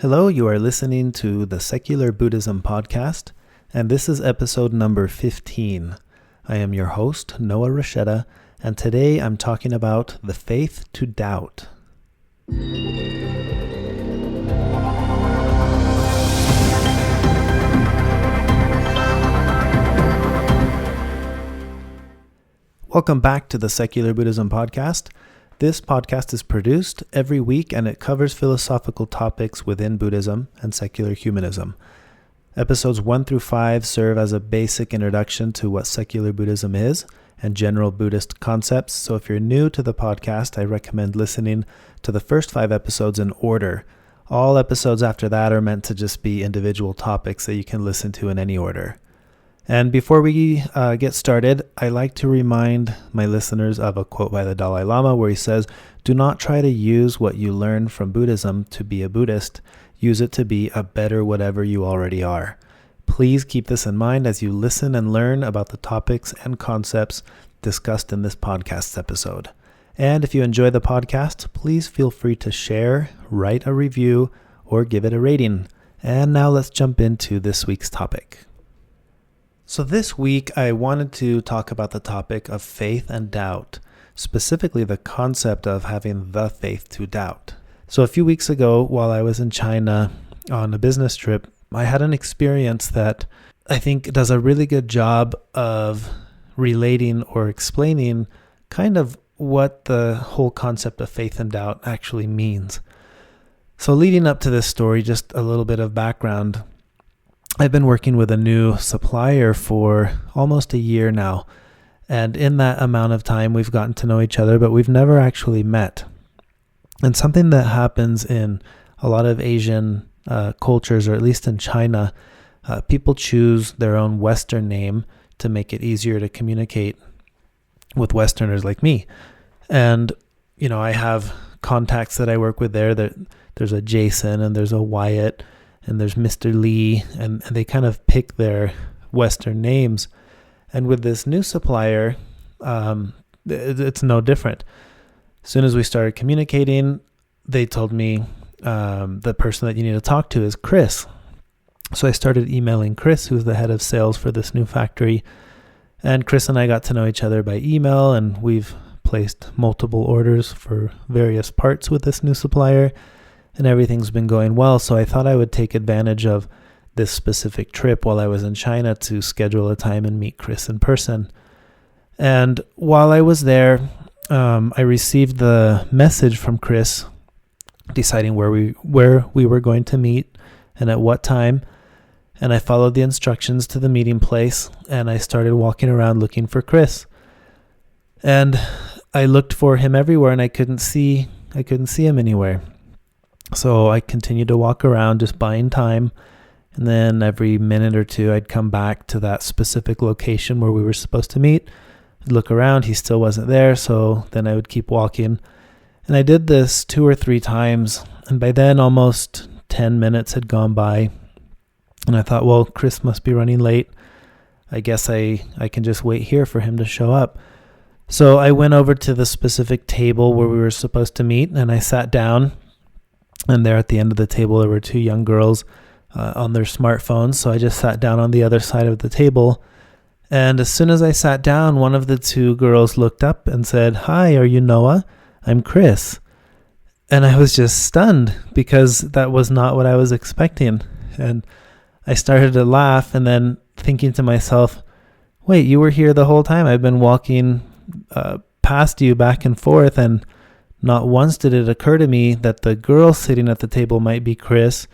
Hello, you are listening to the Secular Buddhism podcast, and this is episode number 15. I am your host, Noah Rasheda, and today I'm talking about the faith to doubt. Welcome back to the Secular Buddhism podcast. This podcast is produced every week and it covers philosophical topics within Buddhism and secular humanism. Episodes 1 through 5 serve as a basic introduction to what secular Buddhism is and general Buddhist concepts. So if you're new to the podcast, I recommend listening to the first 5 episodes in order. All episodes after that are meant to just be individual topics that you can listen to in any order. And before we get started, I like to remind my listeners of a quote by the Dalai Lama where he says, "Do not try to use what you learn from Buddhism to be a Buddhist. Use it to be a better whatever you already are." Please keep this in mind as you listen and learn about the topics and concepts discussed in this podcast episode. And if you enjoy the podcast, please feel free to share, write a review, or give it a rating. And now let's jump into this week's topic. So this week, I wanted to talk about the topic of faith and doubt, specifically the concept of having the faith to doubt. So a few weeks ago, while I was in China on a business trip, I had an experience that I think does a really good job of relating or explaining kind of what the whole concept of faith and doubt actually means. So leading up to this story, just a little bit of background. I've been working with a new supplier for almost a year now, and in that amount of time we've gotten to know each other, but we've never actually met. And something that happens in a lot of Asian cultures, or at least in China, people choose their own Western name to make it easier to communicate with Westerners like me. And, you know, I have contacts that I work with there. There's a Jason and there's a Wyatt, and there's Mr. Lee, and they kind of pick their Western names. And with this new supplier, it's no different. As soon as we started communicating, they told me the person that you need to talk to is Chris. So I started emailing Chris, who's the head of sales for this new factory. And Chris and I got to know each other by email, and we've placed multiple orders for various parts with this new supplier. And everything's been going well, so I thought I would take advantage of this specific trip while I was in China to schedule a time and meet Chris in person. And while I was there, I received the message from Chris deciding where we were going to meet and at what time. And I followed the instructions to the meeting place, and I started walking around looking for Chris. And I looked for him everywhere, and I couldn't see him anywhere. So I continued to walk around just buying time, and then every minute or two I'd come back to that specific location where we were supposed to meet. I'd look around, he still wasn't there, so then I would keep walking. And I did this 2 or 3 times, and by then almost 10 minutes had gone by. And I thought, well, Chris must be running late. I guess I can just wait here for him to show up. So I went over to the specific table where we were supposed to meet, and I sat down. And there at the end of the table, there were 2 young girls on their smartphones. So I just sat down on the other side of the table. And as soon as I sat down, one of the 2 girls looked up and said, "Hi, are you Noah? I'm Chris." And I was just stunned because that was not what I was expecting. And I started to laugh, and then thinking to myself, wait, you were here the whole time. I've been walking past you back and forth, and not once did it occur to me that the girl sitting at the table might be Chris,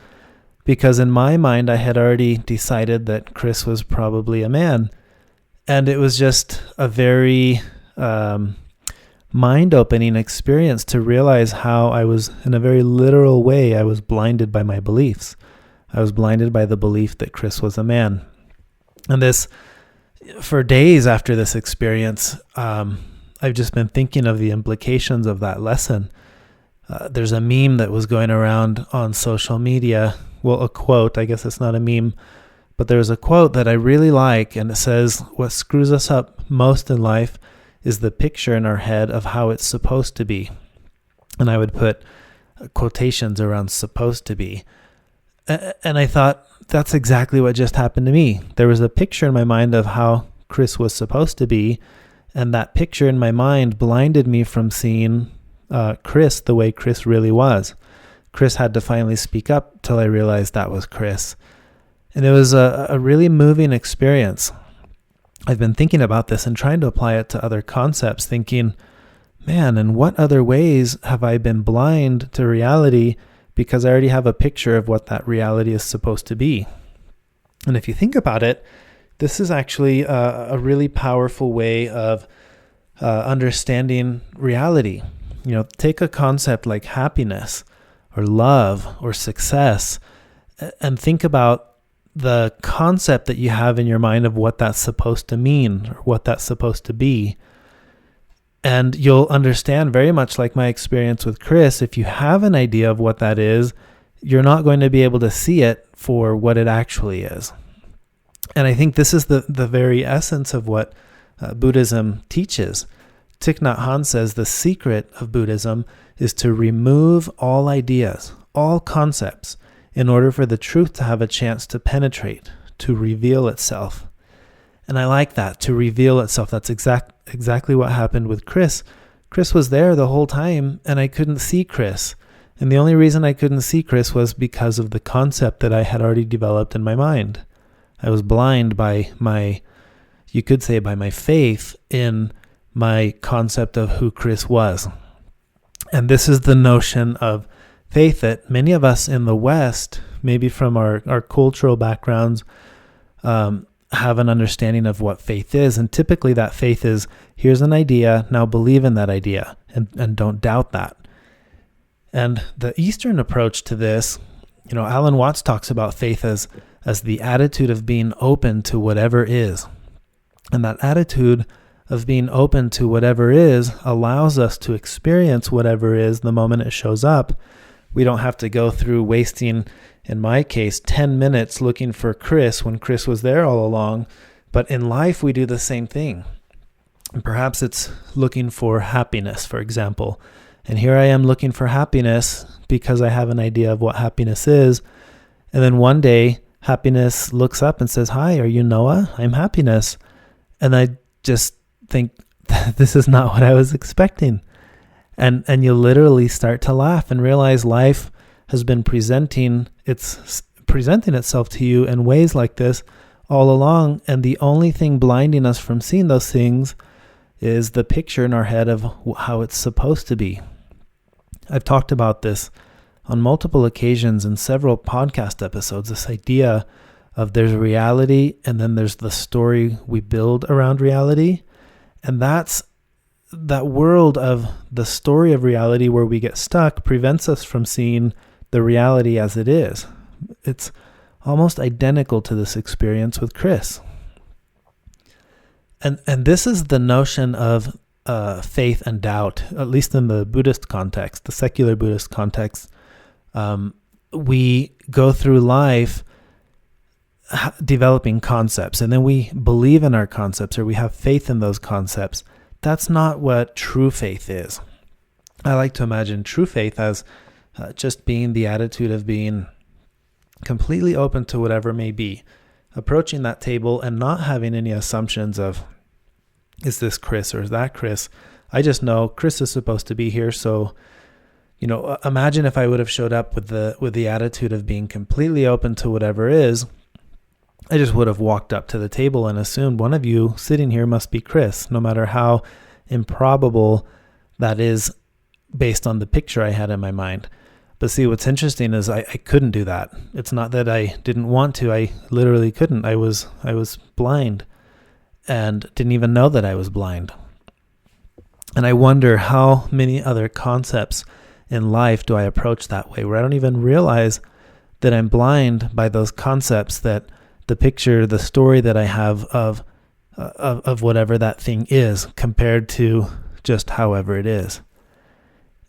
because in my mind I had already decided that Chris was probably a man. And it was just a very mind-opening experience to realize how I was, in a very literal way, I was blinded by my beliefs. I was blinded by the belief that Chris was a man. And this, for days after this experience, I've just been thinking of the implications of that lesson. There's a meme that was going around on social media. Well, a quote, I guess it's not a meme, but there's a quote that I really like, and it says, "What screws us up most in life is the picture in our head of how it's supposed to be." And I would put quotations around "supposed to be." And I thought, that's exactly what just happened to me. There was a picture in my mind of how Chris was supposed to be, and that picture in my mind blinded me from seeing Chris the way Chris really was. Chris had to finally speak up till I realized that was Chris. And it was a really moving experience. I've been thinking about this and trying to apply it to other concepts, thinking, man, in what other ways have I been blind to reality because I already have a picture of what that reality is supposed to be? And if you think about it, this is actually a really powerful way of understanding reality. Take a concept like happiness or love or success and think about the concept that you have in your mind of what that's supposed to mean or what that's supposed to be. And you'll understand, very much like my experience with Chris, if you have an idea of what that is, you're not going to be able to see it for what it actually is. And I think this is the very essence of what Buddhism teaches. Thich Nhat Hanh says the secret of Buddhism is to remove all ideas, all concepts, in order for the truth to have a chance to penetrate, to reveal itself. And I like that, to reveal itself. That's exactly what happened with Chris. Chris was there the whole time, and I couldn't see Chris. And the only reason I couldn't see Chris was because of the concept that I had already developed in my mind. I was blind by you could say by my faith in my concept of who Chris was. And this is the notion of faith that many of us in the West, maybe from our cultural backgrounds, have an understanding of what faith is. And typically that faith is, here's an idea, now believe in that idea and don't doubt that. And the Eastern approach to this, Alan Watts talks about faith as the attitude of being open to whatever is. And that attitude of being open to whatever is allows us to experience whatever is the moment it shows up. We don't have to go through wasting, in my case, 10 minutes looking for Chris when Chris was there all along. But in life, we do the same thing. And perhaps it's looking for happiness, for example. And here I am looking for happiness because I have an idea of what happiness is. And then one day, happiness looks up and says, "Hi, are you Noah? I'm happiness." And I just think, this is not what I was expecting. And you literally start to laugh and realize life has been presenting itself to you in ways like this all along. And the only thing blinding us from seeing those things is the picture in our head of how it's supposed to be. I've talked about this on multiple occasions in several podcast episodes, this idea of there's reality and then there's the story we build around reality. And that's that world of the story of reality where we get stuck prevents us from seeing the reality as it is. It's almost identical to this experience with Chris. And this is the notion of faith and doubt, at least in the Buddhist context, the secular Buddhist context. We go through life developing concepts, and then we believe in our concepts, or we have faith in those concepts. That's not what true faith is. I like to imagine true faith as just being the attitude of being completely open to whatever may be, approaching that table and not having any assumptions of, is this Chris or is that Chris? I just know Chris is supposed to be here. So, imagine if I would have showed up with the attitude of being completely open to whatever is. I just would have walked up to the table and assumed one of you sitting here must be Chris, no matter how improbable that is based on the picture I had in my mind. But see, what's interesting is I couldn't do that. It's not that I didn't want to. I literally couldn't. I was blind and didn't even know that I was blind. And I wonder how many other concepts in life do I approach that way, where I don't even realize that I'm blind by those concepts, that the picture, the story that I have of whatever that thing is compared to just however it is.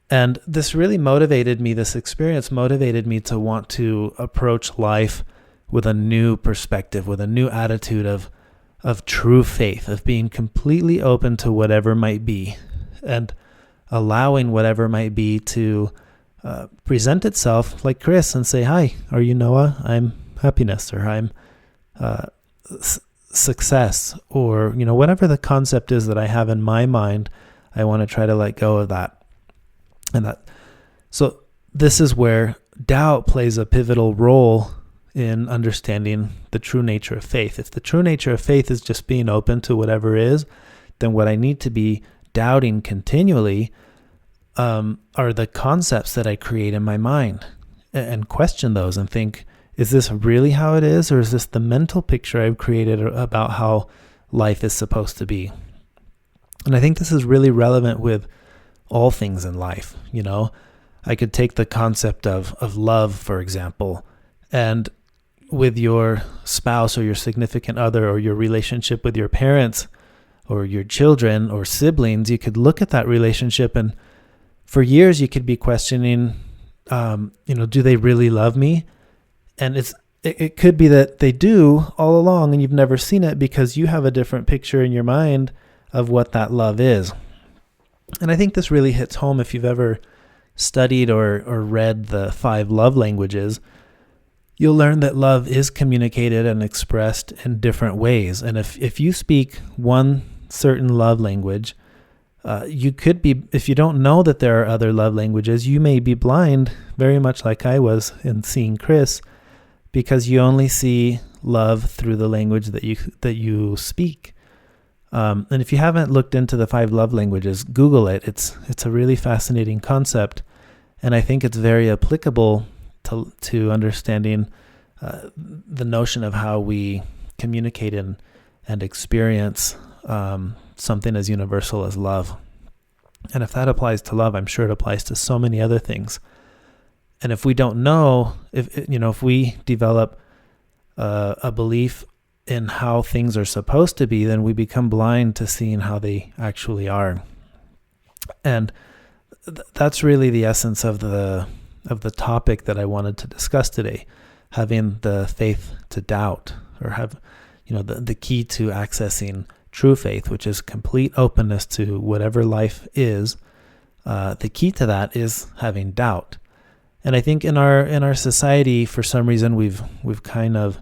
And this really motivated me, this experience motivated me to want to approach life with a new perspective, with a new attitude of true faith, of being completely open to whatever might be and allowing whatever might be to present itself like Chris and say, hi, are you Noah? I'm happiness, or I'm success, or, whatever the concept is that I have in my mind, I want to try to let go of that. So this is where doubt plays a pivotal role in understanding the true nature of faith. If the true nature of faith is just being open to whatever is, then what I need to be doubting continually are the concepts that I create in my mind, and question those and think, is this really how it is, or is this the mental picture I've created about how life is supposed to be? And I think this is really relevant with all things in life. I could take the concept of love, for example, and with your spouse or your significant other, or your relationship with your parents or your children or siblings, you could look at that relationship, and for years you could be questioning, do they really love me? And it could be that they do all along, and you've never seen it because you have a different picture in your mind of what that love is. And I think this really hits home if you've ever studied or read the 5 love languages. You'll learn that love is communicated and expressed in different ways. And if you speak one certain love language, you could be, if you don't know that there are other love languages, you may be blind, very much like I was in seeing Chris, because you only see love through the language that you speak. And if you haven't looked into the 5 love languages, Google it. It's a really fascinating concept, and I think it's very applicable to understanding the notion of how we communicate and experience something as universal as love. And if that applies to love, I'm sure it applies to so many other things. And if we don't know, if we develop a belief in how things are supposed to be, then we become blind to seeing how they actually are. And that's really the essence of the topic that I wanted to discuss today, having the faith to doubt, or have, the key to accessing true faith, which is complete openness to whatever life is. The key to that is having doubt. And I think in our society, for some reason, we've kind of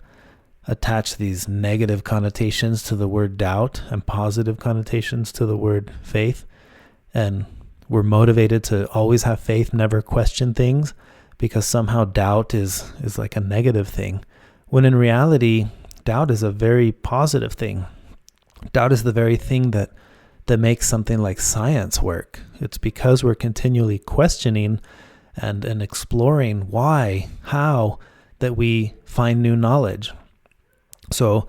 attached these negative connotations to the word doubt and positive connotations to the word faith. And we're motivated to always have faith, never question things, because somehow doubt is like a negative thing. When in reality, doubt is a very positive thing. Doubt is the very thing that makes something like science work. It's because we're continually questioning and exploring why, how, that we find new knowledge. So,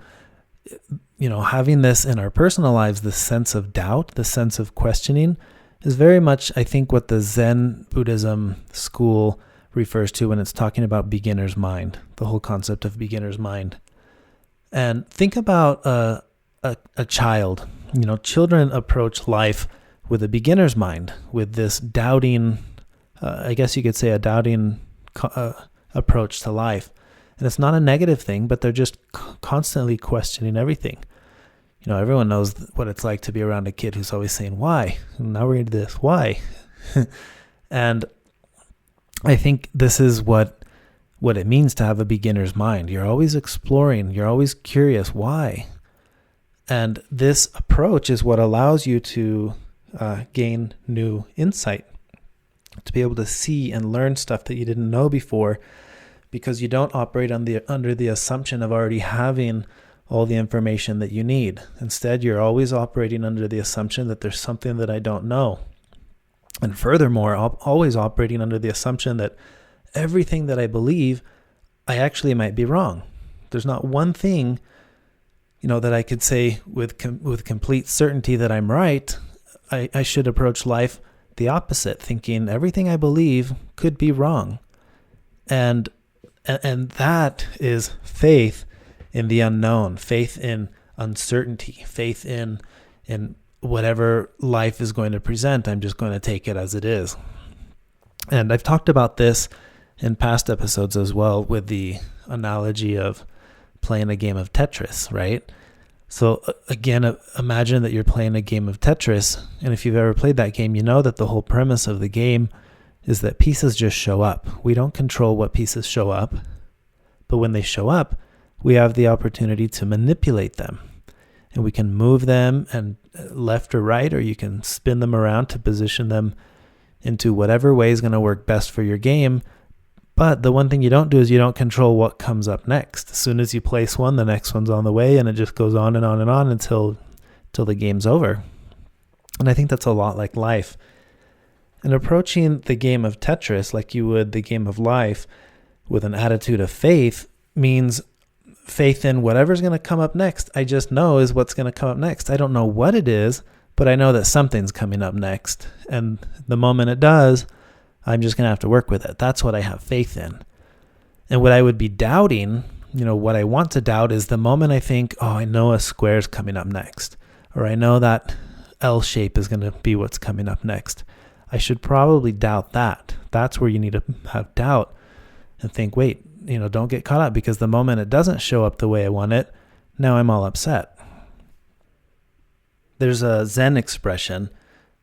having this in our personal lives, the sense of doubt, the sense of questioning, is very much, I think, what the Zen Buddhism school refers to when it's talking about beginner's mind, the whole concept of beginner's mind. And think about a child. Children approach life with a beginner's mind, with this doubting, I guess you could say a doubting approach to life. And it's not a negative thing, but they're just constantly questioning everything. Everyone knows what it's like to be around a kid who's always saying, why? And now we're into this, why? And I think this is what it means to have a beginner's mind. You're always exploring. You're always curious. Why? And this approach is what allows you to gain new insight, to be able to see and learn stuff that you didn't know before, because you don't operate under the assumption of already having all the information that you need. Instead, you're always operating under the assumption that there's something that I don't know. And furthermore, always operating under the assumption that everything that I believe, I actually might be wrong. There's not one thing, that I could say with complete certainty that I'm right. I should approach life the opposite, thinking everything I believe could be wrong. And that is faith in the unknown, faith in uncertainty, faith in whatever life is going to present. I'm just going to take it as it is. And I've talked about this in past episodes as well, with the analogy of playing a game of Tetris, right? So again, imagine that you're playing a game of Tetris, and if you've ever played that game, you know that the whole premise of the game is that pieces just show up. We don't control what pieces show up, but when they show up, we have the opportunity to manipulate them. And we can move them and left or right, or you can spin them around to position them into whatever way is going to work best for your game. But the one thing you don't do is you don't control what comes up next. As soon as you place one, the next one's on the way, and it just goes on and on and on until the game's over. And I think that's a lot like life. And approaching the game of Tetris like you would the game of life with an attitude of faith means faith in whatever's going to come up next. I just know is what's going to come up next. I don't know what it is, but I know that something's coming up next. And the moment it does, I'm just going to have to work with it. That's what I have faith in. And what I would be doubting, what I want to doubt is the moment I think, oh, I know a square's coming up next, or I know that L shape is going to be what's coming up next. I should probably doubt that. That's where you need to have doubt and think, wait, don't get caught up, because the moment it doesn't show up the way I want it, now I'm all upset. There's a Zen expression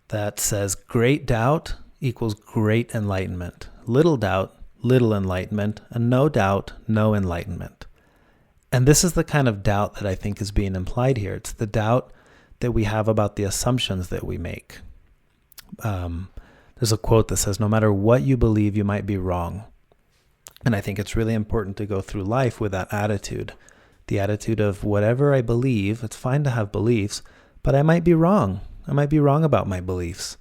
that says great doubt equals great enlightenment. Little doubt, little enlightenment, and no doubt, no enlightenment. And this is the kind of doubt that I think is being implied here. It's the doubt that we have about the assumptions that we make. There's a quote that says, no matter what you believe, you might be wrong. And I think it's really important to go through life with that attitude. The attitude of whatever I believe, it's fine to have beliefs, but I might be wrong. I might be wrong about my beliefs.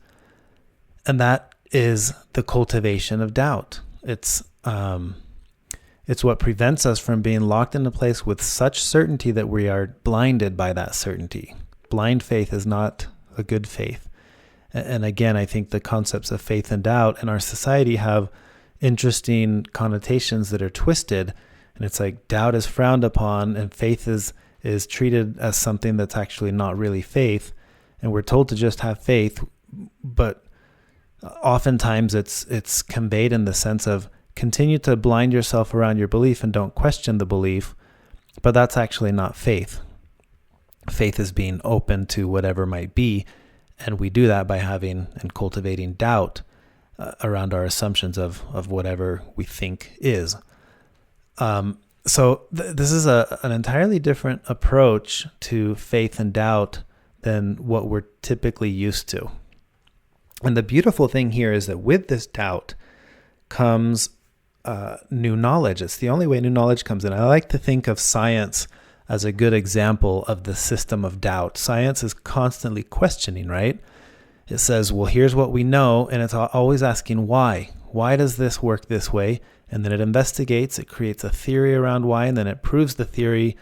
And that is the cultivation of doubt. It's what prevents us from being locked in a place with such certainty that we are blinded by that certainty. Blind faith is not a good faith. And again, I think the concepts of faith and doubt in our society have interesting connotations that are twisted. And it's like doubt is frowned upon and faith is treated as something that's actually not really faith. And we're told to just have faith, but oftentimes it's conveyed in the sense of continue to blind yourself around your belief and don't question the belief, but that's actually not faith. Faith is being open to whatever might be, and we do that by having and cultivating doubt around our assumptions of whatever we think is. So this is an entirely different approach to faith and doubt than what we're typically used to. And the beautiful thing here is that with this doubt comes new knowledge. It's the only way new knowledge comes in. I like to think of science as a good example of the system of doubt. Science is constantly questioning, right? It says, well, here's what we know, and it's always asking why. Why does this work this way? And then it investigates, it creates a theory around why, and then it proves the theory,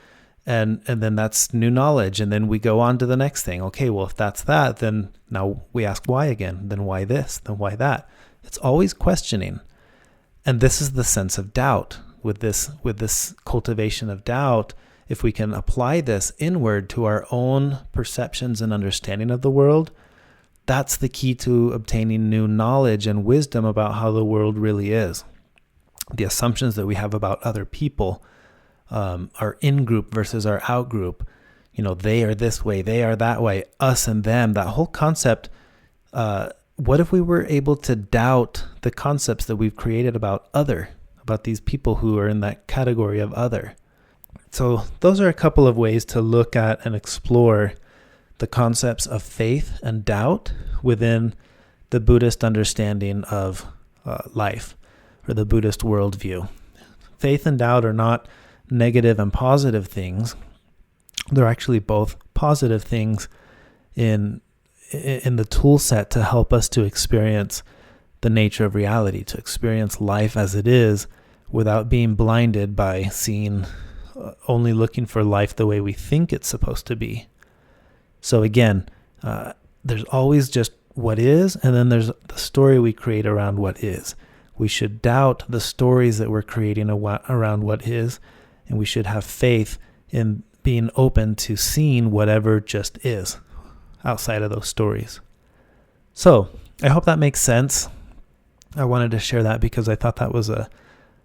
and then that's new knowledge. And then we go on to the next thing. Okay, well, if that's that, then now we ask why again. Then why this? Then why that? It's always questioning. And this is the sense of doubt. With this cultivation of doubt, if we can apply this inward to our own perceptions and understanding of the world, that's the key to obtaining new knowledge and wisdom about how the world really is. The assumptions that we have about other people, our in-group versus our out-group, they are this way, they are that way, us and them, that whole concept. What if we were able to doubt the concepts that we've created about these people who are in that category of other? So those are a couple of ways to look at and explore the concepts of faith and doubt within the Buddhist understanding of life, or the Buddhist worldview. Faith and doubt are not negative and positive things. They're actually both positive things in the tool set to help us to experience the nature of reality, to experience life as it is without being blinded by seeing only looking for life the way we think it's supposed to be. So again, there's always just what is, and then there's the story we create around what is. We should doubt the stories that we're creating around what is, and we should have faith in being open to seeing whatever just is outside of those stories. So I hope that makes sense. I wanted to share that because I thought that was a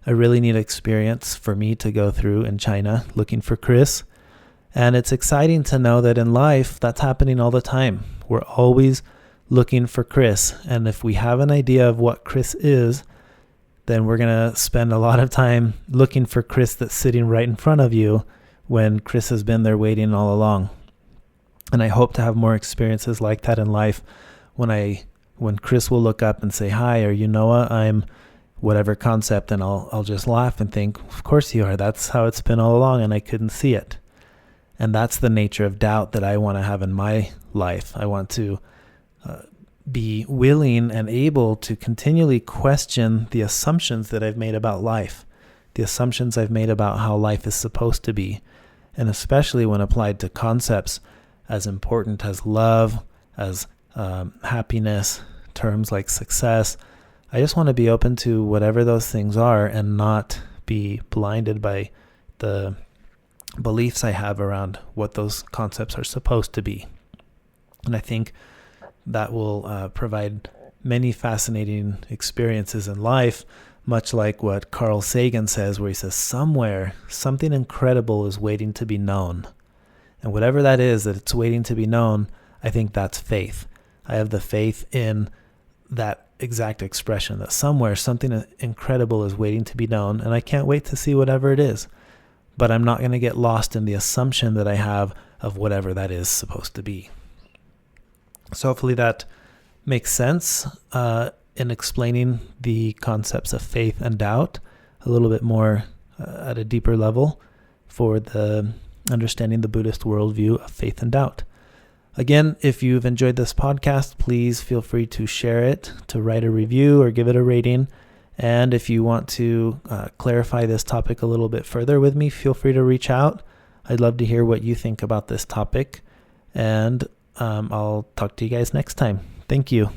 really neat experience for me to go through in China looking for Chris. And it's exciting to know that in life, that's happening all the time. We're always looking for Chris. And if we have an idea of what Chris is, then we're going to spend a lot of time looking for Chris that's sitting right in front of you when Chris has been there waiting all along. And I hope to have more experiences like that in life when Chris will look up and say, "Hi, are you Noah? I'm whatever concept," and I'll just laugh and think, "Of course you are. That's how it's been all along, and I couldn't see it." And that's the nature of doubt that I want to have in my life. I want to be willing and able to continually question the assumptions that I've made about life, the assumptions I've made about how life is supposed to be, and especially when applied to concepts as important as love, as happiness, terms like success. I just want to be open to whatever those things are and not be blinded by the beliefs I have around what those concepts are supposed to be. And I think that will provide many fascinating experiences in life, much like what Carl Sagan says, where he says, somewhere, something incredible is waiting to be known. And whatever that is, that it's waiting to be known, I think that's faith. I have the faith in that exact expression, that somewhere something incredible is waiting to be known, and I can't wait to see whatever it is. But I'm not going to get lost in the assumption that I have of whatever that is supposed to be. So hopefully that makes sense in explaining the concepts of faith and doubt a little bit more at a deeper level for the understanding the Buddhist worldview of faith and doubt. Again, if you've enjoyed this podcast, please feel free to share it, to write a review or give it a rating. And if you want to clarify this topic a little bit further with me, feel free to reach out. I'd love to hear what you think about this topic. And I'll talk to you guys next time. Thank you.